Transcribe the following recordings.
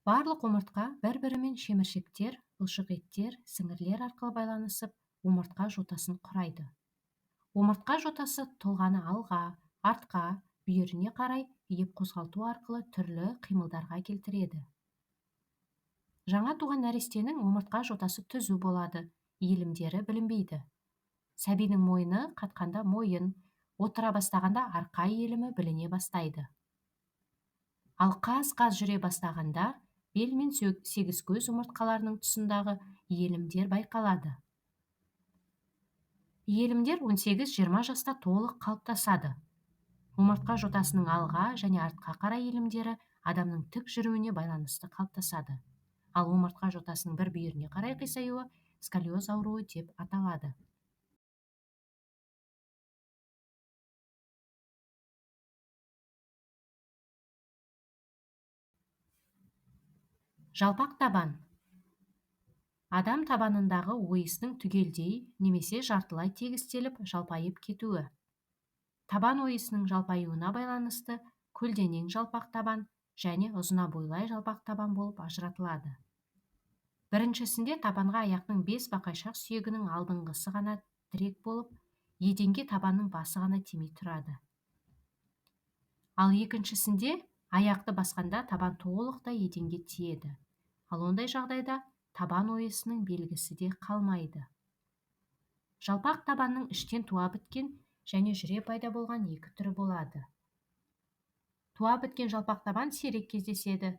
Барлық омыртқа бір-бірімен шеміршектер, бұлшықеттер, сіңірлер арқылы байланысып, омыртқа жотасын құрайды. Омыртқа жотасы тұлғаны алға, артқа, бүйіріне қарай иіп қозғалту арқылы түрлі қимылдарға келтіреді. Жаңа туған нәрестенің омыртқа жотасы түзу болады, иілімдері білінбейді. Сәбидің мойны қатқанда мойын, отыра бастағанда арқа иілімі біліне бастайды. Ал қаз-қаз жүре бастағанда бел мен сегіз көз омыртқаларының тұсындағы иілімдер байқалады. Иілімдер 18-20 жаста толық қалыптасады. Омыртқа жотасының алға және артқа қарай иілімдері адамның тік жүруіне байланысты қалыптасады. Ал омыртқа жотасының бір бүйіріне қарай қисаюы сколиоз ауруы деп аталады. Жалпақ табан. Адам табанындағы ойыстың түгелдей немесе жартылай тегістеліп, жалпайып кетуі. Табан ойысының жалпаюына байланысты көлденең жалпақ табан және ұзына бойлай жалпақ табан болып ажыратылады. Біріншісінде табанға аяқтың бес бақайшақ сүйегінің алдыңғысы ғана тірек болып, еденге табанның басы ғана тимей тұрады. Ал екіншісінде аяқты басқанда табан толықтай еденге тиеді. Ал ондай жағдайда табан ойысының белгісі де қалмайды. Жалпақ табанның іштен туа біткен және жүре пайда болған екі түрі болады. Туа біткен жалпақ табан сирек кездеседі.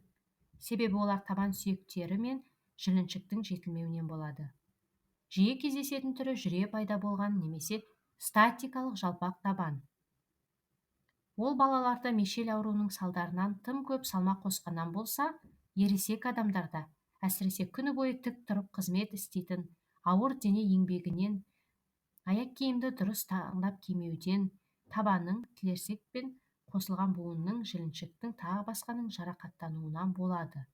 Себебі олар табан сүйектері мен жіліншіктің жетілмеуінен болады. Жиі кездесетін түрі жүре пайда болған немесе статикалық жалпақ табан. Ол балаларда мешел ауруының салдарынан тым көп салмақ қосқаннан болса, ересек адамдарда, әсіресе күні бойы тік тұрып қызмет істейтін, ауыр дене еңбегінен, аяқ киімді дұрыс таңдап кимеуден, табанның, тілерсек пен қосылған буынның, жіліншіктің тағы басқаның жарақаттануынан болады.